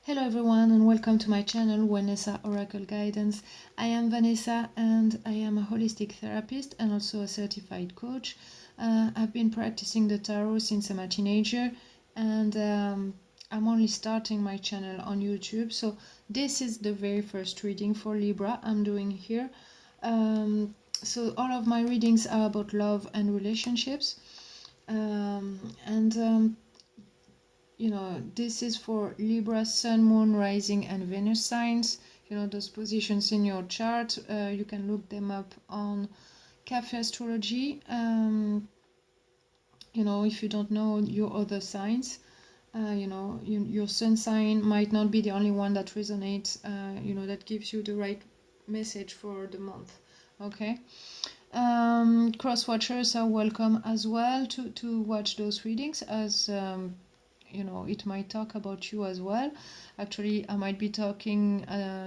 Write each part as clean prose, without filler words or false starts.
Hello everyone and welcome to my channel Vanessa Oracle Guidance. I am Vanessa and I am a holistic therapist and also a certified coach. I've been practicing the tarot since I'm a teenager and I'm only starting my channel on YouTube. So this is the very first reading for Libra I'm doing here. So all of my readings are about love and relationships. You know, this is for Libra, Sun, Moon, Rising and Venus signs. You know, those positions in your chart. You can look them up on Cafe Astrology. You know, if you don't know your other signs, you know, your sun sign might not be the only one that resonates, you know, that gives you the right message for the month. Okay. Cross watchers are welcome as well to watch those readings, as you know, it might talk about you as well. Actually, I might be talking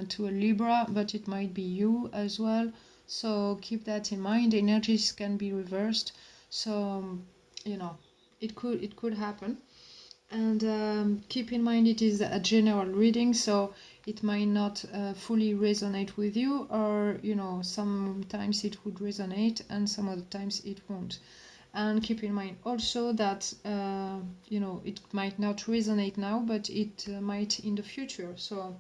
to a Libra, but it might be you as well. So keep that in mind. The energies can be reversed. So, you know, it could happen. And keep in mind it is a general reading, so it might not fully resonate with you, or you know, sometimes it would resonate and some other times it won't. And keep in mind also that you know, it might not resonate now, but it might in the future. So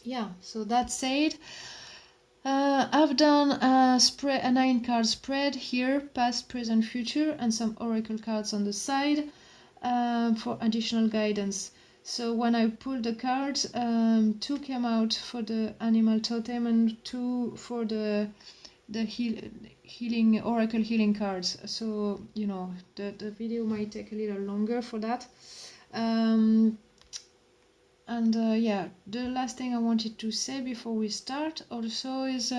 yeah, so that said, I've done a 9-card spread here, past, present, future, and some oracle cards on the side for additional guidance. So when I pulled the cards, 2 came out for the animal totem and 2 for the healing oracle healing cards. So you know, the video might take a little longer for that. Yeah, the last thing I wanted to say before we start also is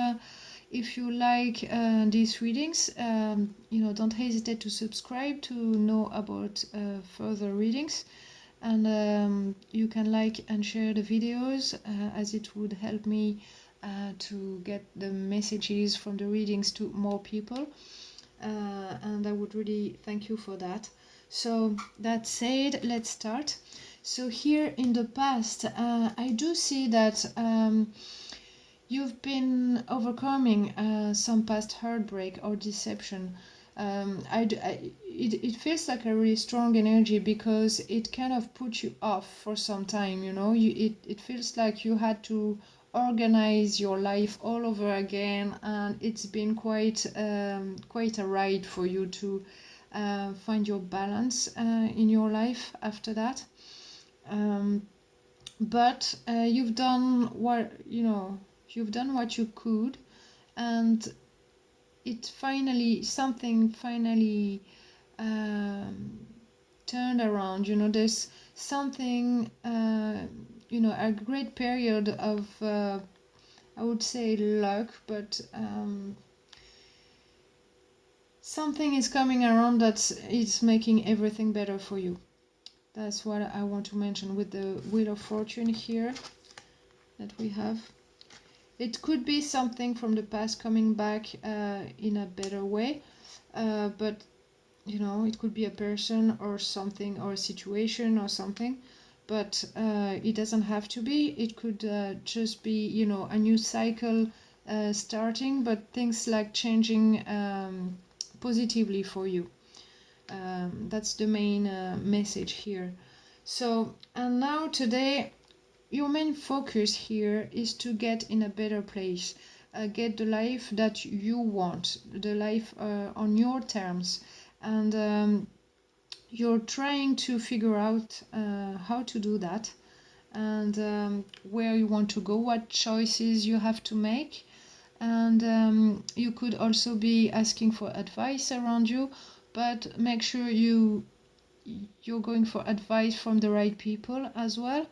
if you like these readings, you know, don't hesitate to subscribe to know about further readings. And you can like and share the videos as it would help me to get the messages from the readings to more people. And I would really thank you for that. So that said, let's start. So here in the past, I do see that you've been overcoming some past heartbreak or deception. It feels like a really strong energy because it kind of put you off for some time, you know. It feels like you had to organize your life all over again, and it's been quite a ride for you to find your balance in your life after that. But you've done what you could, and something finally turned around. You know, there's something, you know, a great period of I would say luck, but something is coming around that is making everything better for you. That's what I want to mention with the Wheel of Fortune here that we have. It could be something from the past coming back in a better way, but you know, it could be a person or something, or a situation or something, but it doesn't have to be. It could just be, you know, a new cycle starting, but things like changing positively for you. That's the main message here. So, and now today, your main focus here is to get in a better place, get the life that you want, the life on your terms, and you're trying to figure out how to do that, and where you want to go, what choices you have to make. And you could also be asking for advice around you, but make sure you're going for advice from the right people as well.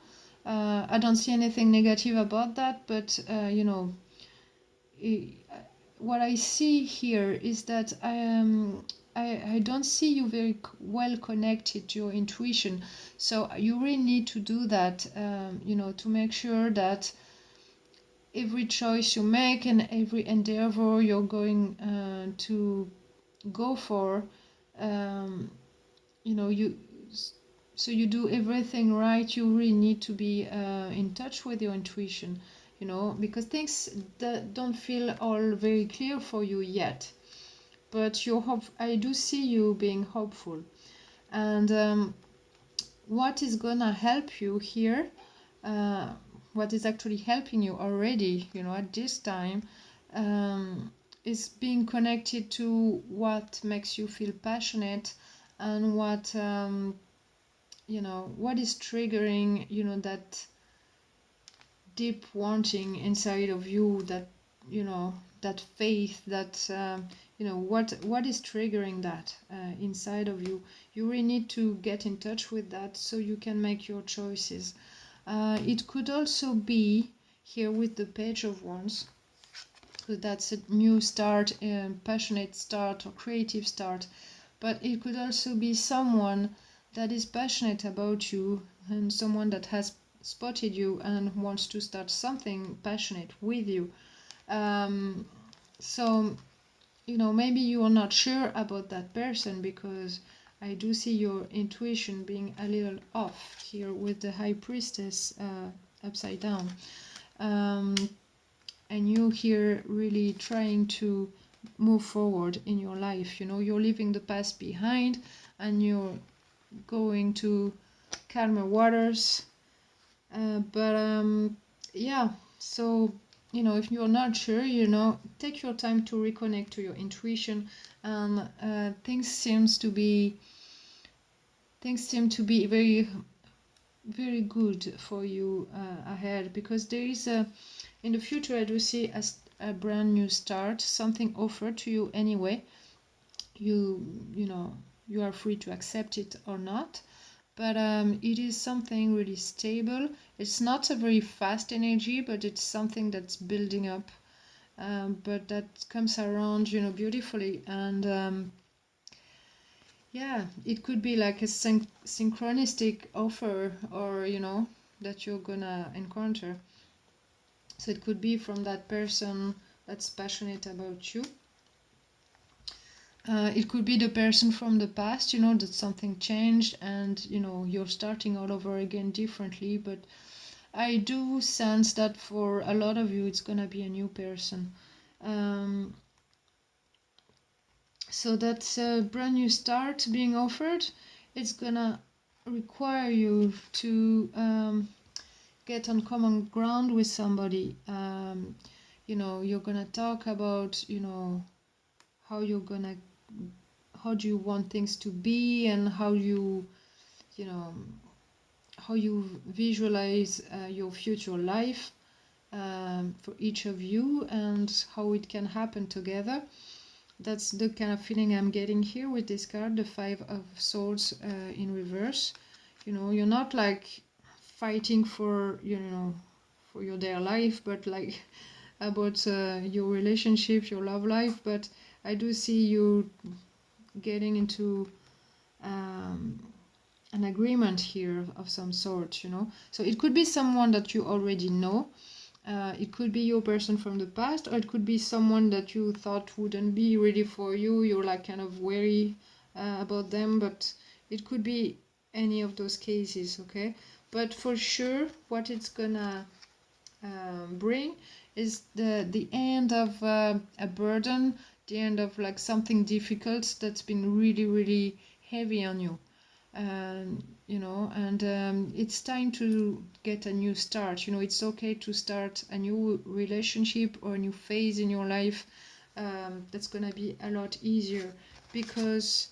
I don't see anything negative about that, but you know, what I see here is that I don't see you very well connected to your intuition. So you really need to do that, you know, to make sure that every choice you make and every endeavor you're going to go for, you know, so you do everything right. You really need to be in touch with your intuition, you know, because things that don't feel all very clear for you yet, but I do see you being hopeful. And what is gonna help you here, uh, what is actually helping you already, you know, at this time, is being connected to what makes you feel passionate, and what you know, what is triggering, you know, that deep wanting inside of you, that, you know, that faith, that you know, what is triggering that inside of you. You really need to get in touch with that so you can make your choices. It could also be here with the Page of Wands, because that's a new start, passionate start or creative start, but it could also be someone that is passionate about you, and someone that has spotted you and wants to start something passionate with you. So, you know, maybe you are not sure about that person, because I do see your intuition being a little off here with the High Priestess upside down. And you here really trying to move forward in your life. You know, you're leaving the past behind, and you're going to calmer waters. Yeah, so, you know, if you're not sure, you know, take your time to reconnect to your intuition, and things seem to be very, very good for you ahead, because there is in the future, I do see a brand new start, something offered to you anyway. You know, you are free to accept it or not, but it is something really stable. It's not a very fast energy, but it's something that's building up, but that comes around, you know, beautifully. And yeah, it could be like a synchronistic offer, or, you know, that you're gonna encounter. So it could be from that person that's passionate about you. It could be the person from the past, you know, that something changed, and, you know, you're starting all over again differently. But I do sense that for a lot of you, it's gonna be a new person. So that's a brand new start being offered. It's gonna require you to get on common ground with somebody. You know, you're gonna talk about, you know, how do you want things to be, and how you know, how you visualize your future life, for each of you, and how it can happen together. That's the kind of feeling I'm getting here with this card, the Five of Swords in reverse. You know, you're not like fighting for, you know, for your dear life, but like about your relationship, your love life. But I do see you getting into an agreement here of some sort, you know. So it could be someone that you already know. It could be your person from the past, or it could be someone that you thought wouldn't be ready for you. You're like kind of wary about them, but it could be any of those cases, okay? But for sure, what it's gonna bring is the end of a burden, the end of like something difficult that's been really, really heavy on you. You know, and it's time to get a new start. You know, it's okay to start a new relationship or a new phase in your life. That's gonna be a lot easier, because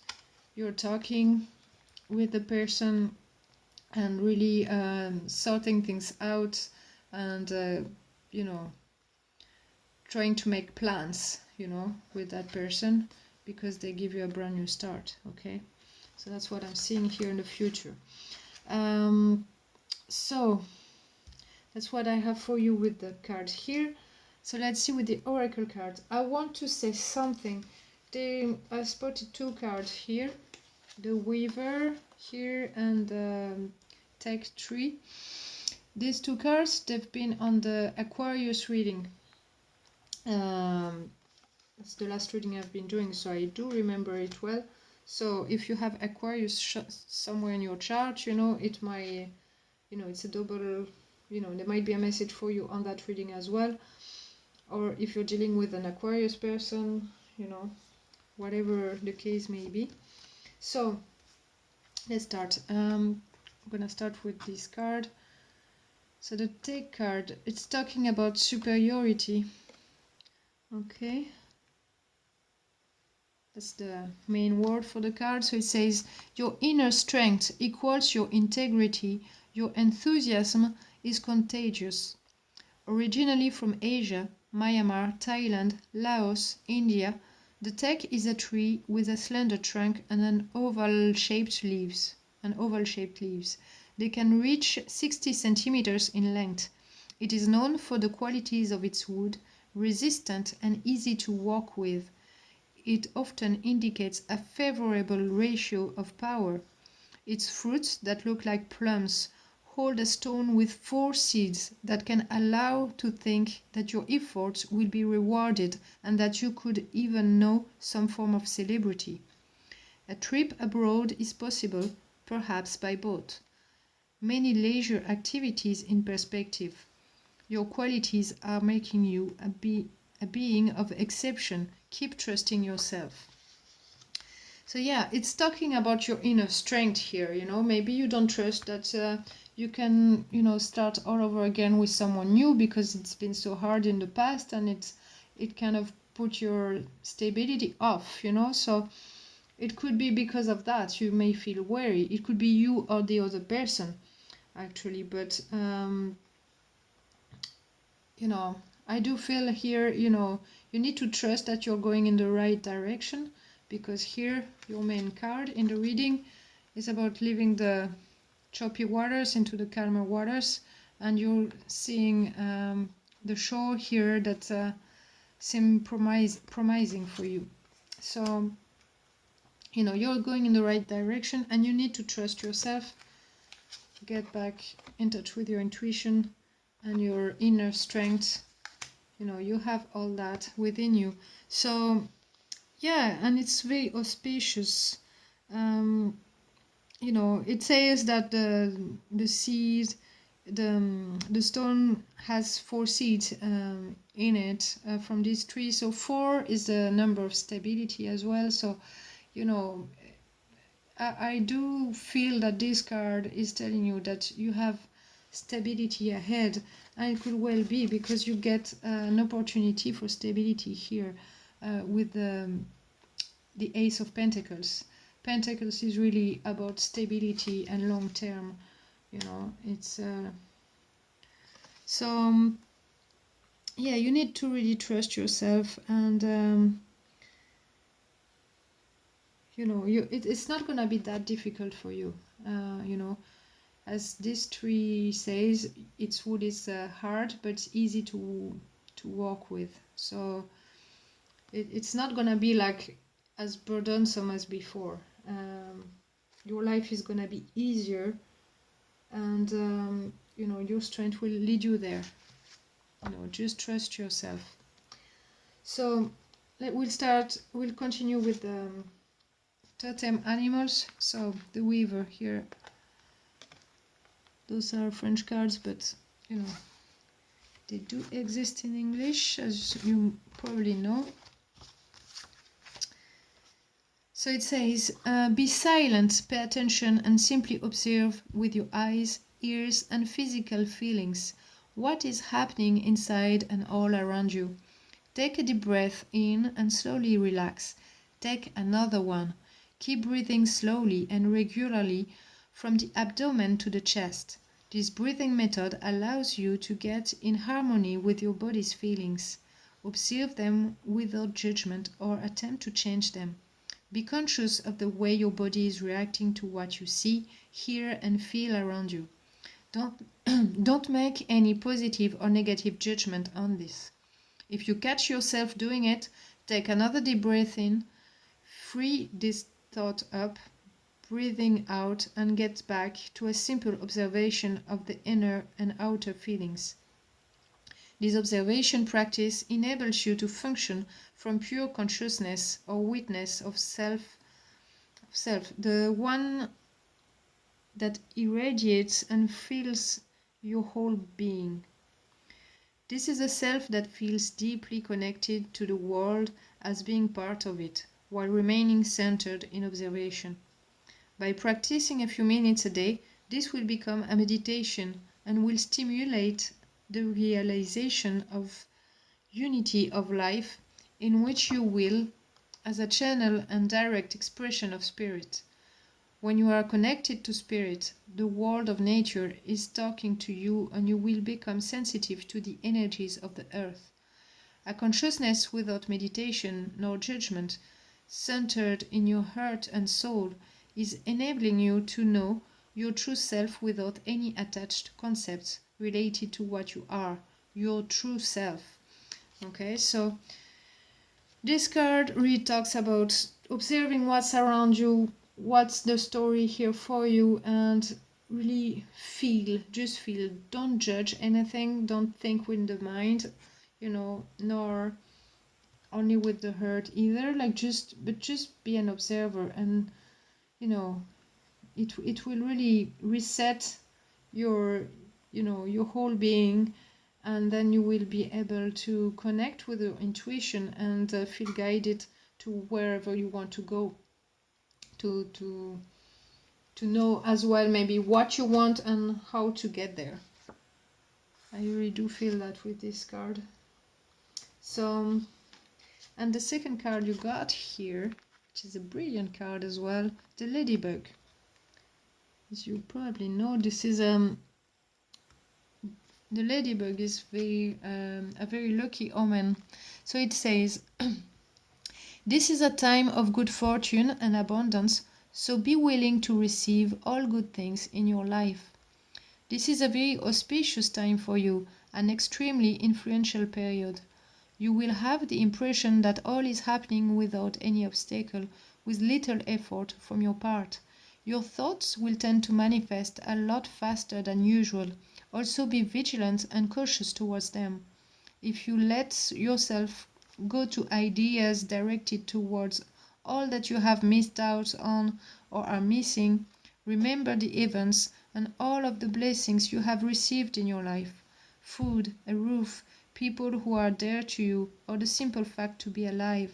you're talking with the person and really sorting things out, and you know, trying to make plans, you know, with that person, because they give you a brand new start. Okay, so that's what I'm seeing here in the future. So that's what I have for you with the card here. So let's see with the oracle card. I want to say something. I spotted two cards here, the Weaver here and the Tech Tree. These two cards, they've been on the Aquarius reading. It's the last reading I've been doing, so I do remember it well. So if you have Aquarius somewhere in your chart, you know, it might, you know, it's a double, you know, there might be a message for you on that reading as well. Or if you're dealing with an Aquarius person, you know, whatever the case may be. So let's start. I'm gonna start with this card. So the Take card, it's talking about superiority. Okay. That's the main word for the card. So it says, your inner strength equals your integrity. Your enthusiasm is contagious. Originally from Asia, Myanmar, Thailand, Laos, India, the teak is a tree with a slender trunk and an oval-shaped leaves. They can reach 60 centimeters in length. It is known for the qualities of its wood, resistant and easy to walk with. It often indicates a favorable ratio of power. Its fruits, that look like plums, hold a stone with 4 seeds that can allow to think that your efforts will be rewarded and that you could even know some form of celebrity. A trip abroad is possible, perhaps by boat. Many leisure activities in perspective. Your qualities are making you a being of exception. Keep trusting yourself. So yeah, it's talking about your inner strength here, you know. Maybe you don't trust that you can, you know, start all over again with someone new because it's been so hard in the past, and it kind of put your stability off, you know. So it could be because of that you may feel wary. It could be you or the other person, actually. But you know, I do feel here, you know, you need to trust that you're going in the right direction, because here your main card in the reading is about leaving the choppy waters into the calmer waters, and you're seeing the shore here that seems promising for you. So, you know, you're going in the right direction, and you need to trust yourself, get back in touch with your intuition and your inner strength. You know, you have all that within you. So yeah, and it's very auspicious. You know, it says that the seed, the stone has 4 seeds in it from this tree. So 4 is the number of stability as well. So, you know, I do feel that this card is telling you that you have stability ahead, and it could well be because you get an opportunity for stability here with the Ace of Pentacles. Pentacles is really about stability and long term, you know. It's so yeah, you need to really trust yourself, and you know, it's not gonna be that difficult for you. You know, as this tree says, its wood is hard but easy to walk with. So it's not gonna be like as burdensome as before. Your life is gonna be easier, and you know, your strength will lead you there. You know, just trust yourself. So we'll continue with the totem animals. So the weaver here, those are French cards, but you know, they do exist in English, as you probably know. So it says, be silent, pay attention, and simply observe with your eyes, ears, and physical feelings what is happening inside and all around you. Take a deep breath in and slowly relax. Take another one. Keep breathing slowly and regularly from the abdomen to the chest. This breathing method allows you to get in harmony with your body's feelings. Observe them without judgment or attempt to change them. Be conscious of the way your body is reacting to what you see, hear, and feel around you. Don't make any positive or negative judgment on this. If you catch yourself doing it, take another deep breath in, free this thought up, breathing out, and get back to a simple observation of the inner and outer feelings. This observation practice enables you to function from pure consciousness or witness of self self, the one that irradiates and fills your whole being. This is a self that feels deeply connected to the world as being part of it, while remaining centered in observation. By practicing a few minutes a day, this will become a meditation and will stimulate the realization of unity of life, in which you will, as a channel and direct expression of spirit. When you are connected to spirit, the world of nature is talking to you, and you will become sensitive to the energies of the earth. A consciousness without meditation nor judgment, centered in your heart and soul, is enabling you to know your true self without any attached concepts related to what you are, your true self. Okay, so this card really talks about observing what's around you, what's the story here for you, and really feel, just feel. Don't judge anything, don't think with the mind, nor only with the heart either. But just be an observer, and it will really reset your your whole being, and then you will be able to connect with your intuition and feel guided to wherever you want to go, to know as well maybe what you want and how to get there. I really do feel that with this card. So, and the second card you got here, which is a brilliant card as well, the Ladybug. As you probably know, this is the ladybug is a very lucky omen. So it says, this is a time of good fortune and abundance, so be willing to receive all good things in your life. This is a very auspicious time for you, an extremely influential period. You will have the impression that all is happening without any obstacle, with little effort from your part. Your thoughts will tend to manifest a lot faster than usual. Also be vigilant and cautious towards them. If you let yourself go to ideas directed towards all that you have missed out on or are missing, remember the events and all of the blessings you have received in your life. Food, a roof, people who are dear to you, or the simple fact to be alive.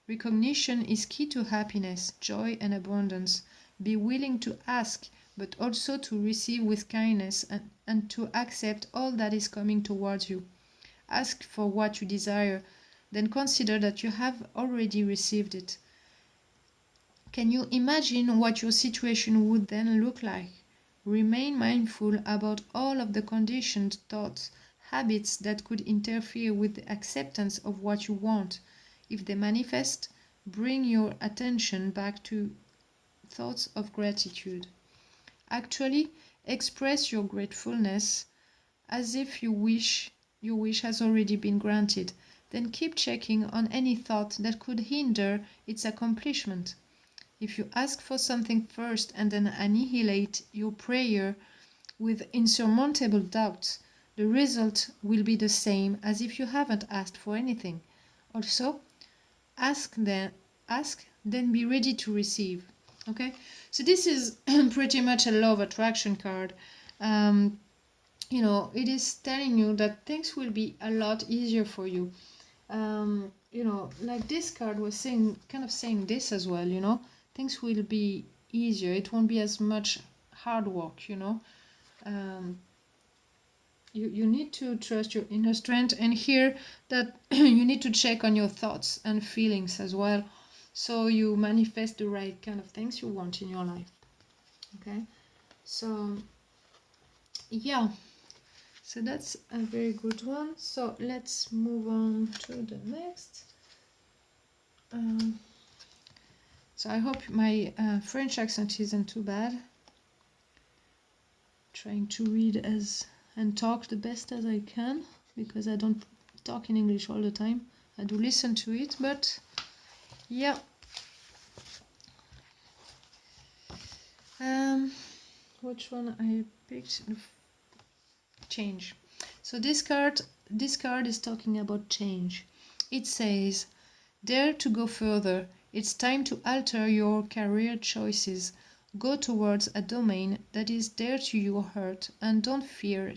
Recognition is key to happiness, joy, and abundance. Be willing to ask, but also to receive with kindness and to accept all that is coming towards you. Ask for what you desire, then consider that you have already received it. Can you imagine what your situation would then look like? Remain mindful about all of the conditioned thoughts, habits that could interfere with the acceptance of what you want. If they manifest, bring your attention back to thoughts of gratitude. Actually, express your gratefulness as if your wish has already been granted. Then keep checking on any thought that could hinder its accomplishment. If you ask for something first and then annihilate your prayer with insurmountable doubts, the result will be the same as if you haven't asked for anything. Also, ask, then be ready to receive. Okay, so this is pretty much a law of attraction card. It is telling you that things will be a lot easier for you. Like this card was saying, kind of saying this as well, things will be easier. It won't be as much hard work, you need to trust your inner strength, and here that you need to check on your thoughts and feelings as well, so you manifest the right kind of things you want in your life. Okay, so yeah, so that's a very good one. So let's move on to the next. So I hope my French accent isn't too bad. Trying to read and talk the best as I can, because I don't talk in English all the time. I do listen to it, but yeah. Which one I picked? Change. So this card is talking about change. It says, dare to go further. It's time to alter your career choices. Go towards a domain that is dear to your heart and don't fear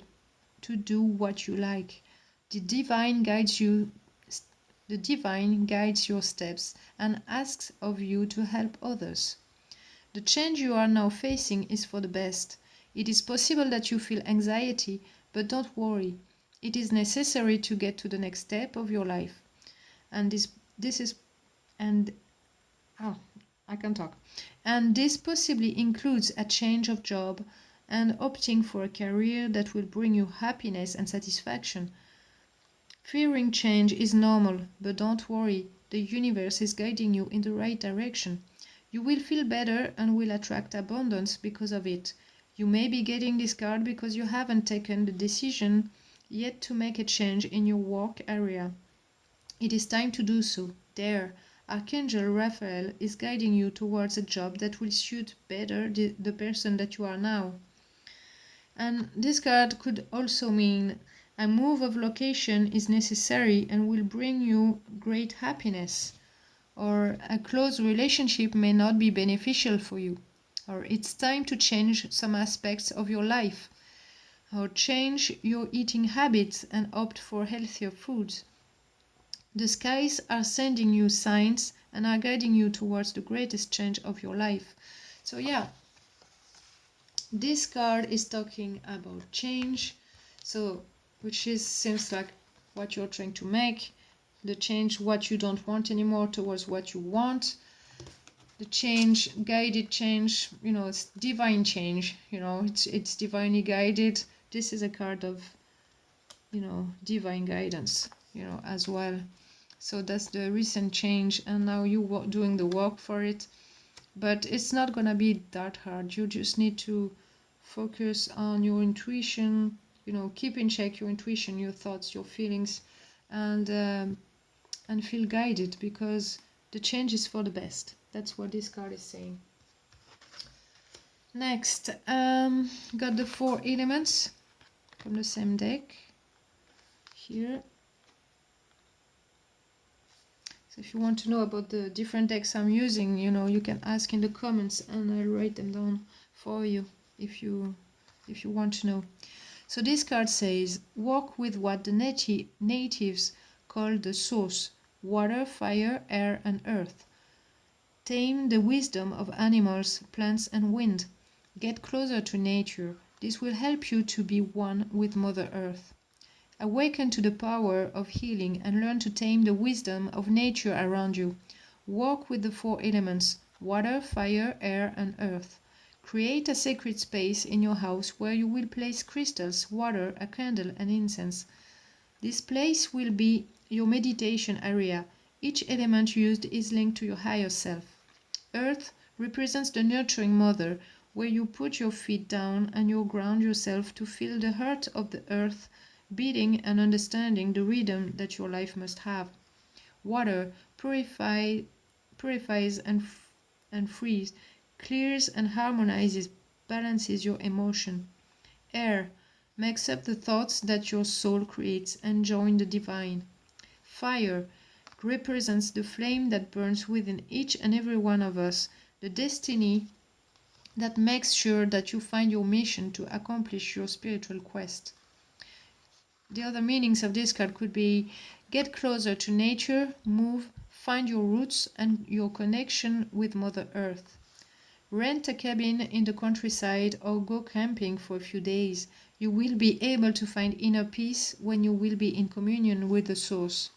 to do what you like. The divine guides you the divine guides your steps and asks of you to help others. The change you are now facing is for the best. It is possible that you feel anxiety, but don't worry. It is necessary to get to the next step of your life. And this is and oh, I can talk. And this possibly includes a change of job and opting for a career that will bring you happiness and satisfaction. Fearing change is normal, but don't worry. The universe is guiding you in the right direction. You will feel better and will attract abundance because of it. You may be getting this card because you haven't taken the decision yet to make a change in your work area. It is time to do so. There, Archangel Raphael is guiding you towards a job that will suit better the person that you are now. And this card could also mean a move of location is necessary and will bring you great happiness. Or a close relationship may not be beneficial for you. Or it's time to change some aspects of your life. Or change your eating habits and opt for healthier foods. The skies are sending you signs and are guiding you towards the greatest change of your life. So yeah, this card is talking about change, so which seems like what you're trying to make, the change what you don't want anymore towards what you want, the change, guided change, it's divine change, it's divinely guided. This is a card of, divine guidance, as well. So that's the recent change, and now you doing the work for it. But it's not gonna be that hard. You just need to focus on your intuition, keep in check your intuition, your thoughts, your feelings, and feel guided, because the change is for the best. That's what this card is saying. Next, got the 4 elements from the same deck here. So if you want to know about the different decks I'm using, you can ask in the comments and I'll write them down for you if you want to know. So this card says, walk with what the natives call the source: water, fire, air, and earth. Tame the wisdom of animals, plants, and wind. Get closer to nature. This will help you to be one with Mother Earth. Awaken to the power of healing and learn to tame the wisdom of nature around you. Walk with the 4 elements: water, fire, air, and earth. Create a sacred space in your house where you will place crystals, water, a candle, and incense. This place will be your meditation area. Each element used is linked to your higher self. Earth represents the nurturing mother, where you put your feet down and you ground yourself to feel the heart of the earth beating and understanding the rhythm that your life must have. Water purifies and frees, clears and harmonizes, balances your emotion. Air makes up the thoughts that your soul creates and join the divine. Fire represents the flame that burns within each and every one of us, the destiny that makes sure that you find your mission to accomplish your spiritual quest. The other meanings of this card could be: get closer to nature, move, find your roots and your connection with Mother Earth. Rent a cabin in the countryside or go camping for a few days. You will be able to find inner peace when you will be in communion with the Source.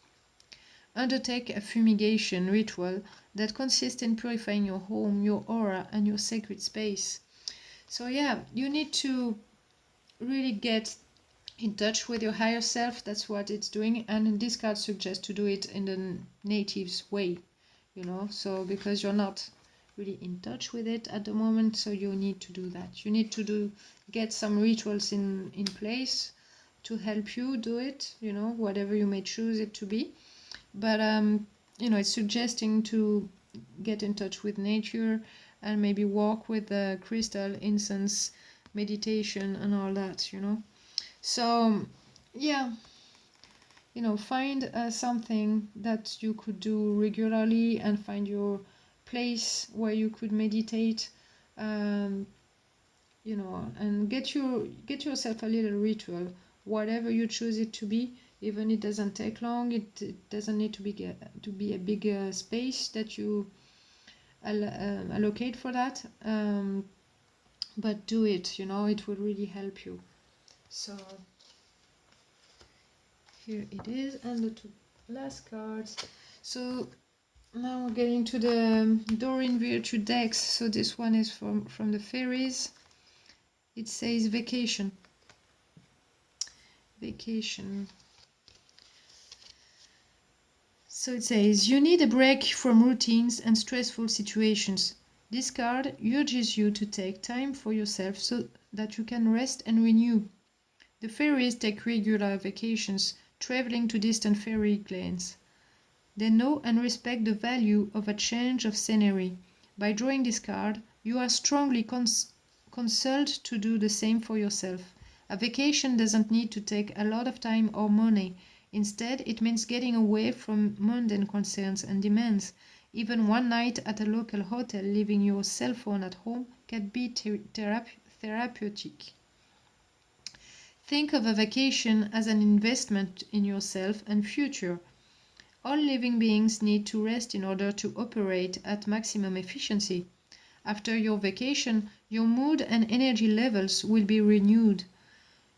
Undertake a fumigation ritual that consists in purifying your home, your aura, and your sacred space. So yeah, you need to really get in touch with your higher self. That's what it's doing, and this card suggests to do it in the native's way, so because you're not really in touch with it at the moment, so you need to do that. You need to get some rituals in place to help you do it, whatever you may choose it to be. But it's suggesting to get in touch with nature and maybe walk with the crystal, incense, meditation, and all that, So yeah, find something that you could do regularly and find your place where you could meditate, um, and get yourself a little ritual, whatever you choose it to be. Even it doesn't take long. It doesn't need to be a big space that you allocate for that. But do it. It will really help you. So here it is, and the two last cards. So now we're getting to the Doreen Virtue decks. So this one is from the fairies. It says vacation. Vacation. So it says, you need a break from routines and stressful situations. This card urges you to take time for yourself so that you can rest and renew. The fairies take regular vacations, traveling to distant fairy glens. They know and respect the value of a change of scenery. By drawing this card, you are strongly counseled to do the same for yourself. A vacation doesn't need to take a lot of time or money. Instead, it means getting away from mundane concerns and demands. Even one night at a local hotel, leaving your cell phone at home, can be therapeutic. Think of a vacation as an investment in yourself and future. All living beings need to rest in order to operate at maximum efficiency. After your vacation, your mood and energy levels will be renewed.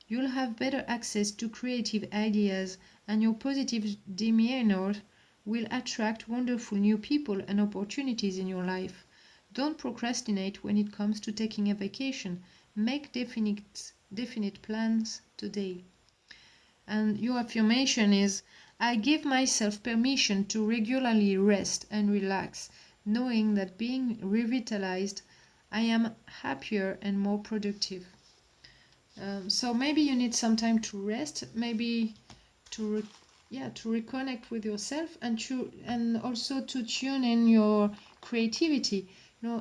You'll have better access to creative ideas, and your positive demeanor will attract wonderful new people and opportunities in your life. Don't procrastinate when it comes to taking a vacation. Make definite plans today. And your affirmation is, I give myself permission to regularly rest and relax, knowing that being revitalized, I am happier and more productive. So maybe you need some time to rest, maybe to reconnect with yourself, and also to tune in your creativity.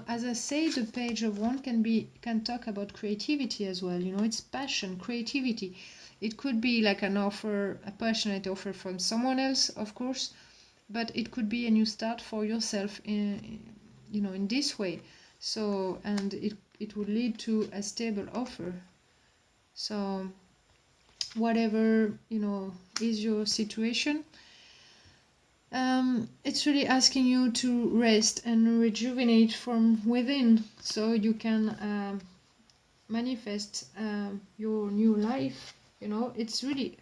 As I say, the Page of Wands can talk about creativity as well. It's passion, creativity. It could be like a passionate offer from someone else, of course, but it could be a new start for yourself in this way. So, and it would lead to a stable offer. So whatever is your situation, it's really asking you to rest and rejuvenate from within so you can manifest your new life. It's really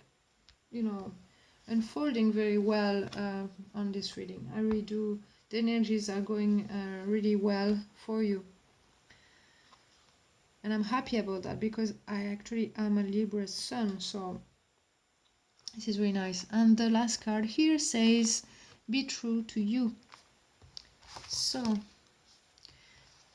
unfolding very well on this reading. I really do. The energies are going really well for you. And I'm happy about that because I actually am a Libra sun, so this is really nice. And the last card here says, be true to you. So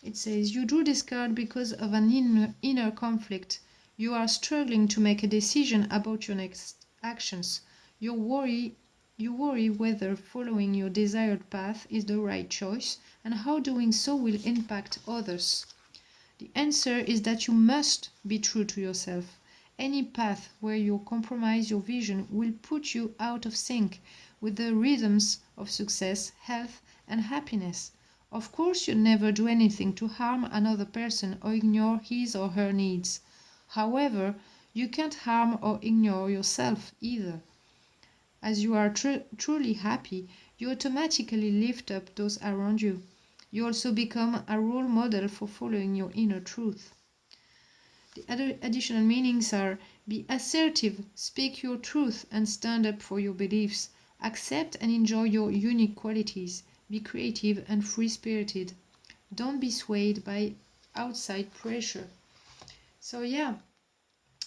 it says, you drew this card because of an inner conflict. You are struggling to make a decision about your next actions. You worry whether following your desired path is the right choice and how doing so will impact others. The answer is that you must be true to yourself. Any path where you compromise your vision will put you out of sync with the rhythms of success, health, and happiness. Of course, you never do anything to harm another person or ignore his or her needs. However, you can't harm or ignore yourself either. As you are truly happy, you automatically lift up those around you. You also become a role model for following your inner truth. The other additional meanings are, be assertive, speak your truth and stand up for your beliefs. Accept and enjoy your unique qualities. Be creative and free-spirited. Don't be swayed by outside pressure. So yeah,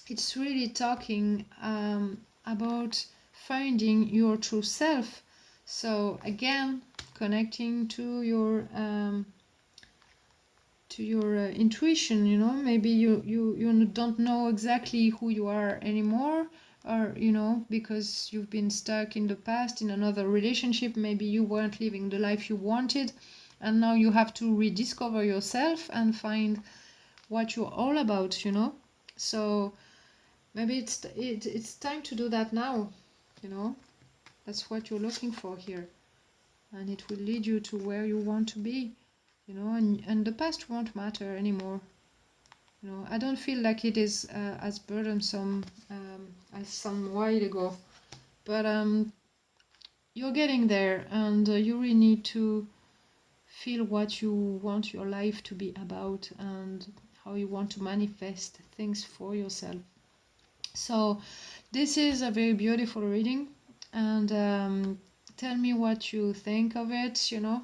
it's really talking about finding your true self. So again, connecting to your intuition. Maybe you don't know exactly who you are anymore, or because you've been stuck in the past in another relationship. Maybe you weren't living the life you wanted, and now you have to rediscover yourself and find what you're all about. So maybe it's time to do that now. you know. That's what you're looking for here. And it will lead you to where you want to be, you know, and the past won't matter anymore. You know, I don't feel like it is as burdensome as some while ago, but you're getting there, and you really need to feel what you want your life to be about and how you want to manifest things for yourself. So this is a very beautiful reading, and tell me what you think of it, you know.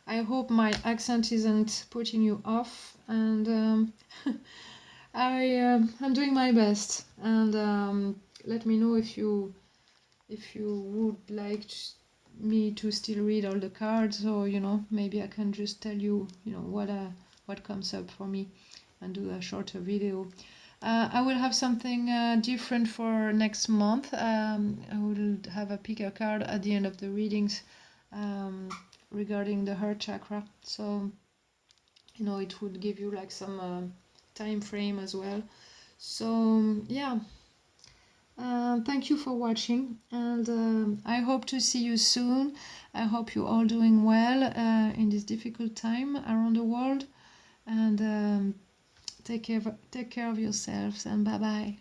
I hope my accent isn't putting you off, and I'm doing my best, and let me know if you would like me to still read all the cards, or you know, maybe I can just tell you, you know, what comes up for me and do a shorter video. I will have something different for next month. I will have a pick a card at the end of the readings regarding the heart chakra, so you know, it would give you like some time frame as well. So yeah, thank you for watching, and I hope to see you soon. I hope you're all doing well in this difficult time around the world, and take care of yourselves, and bye bye.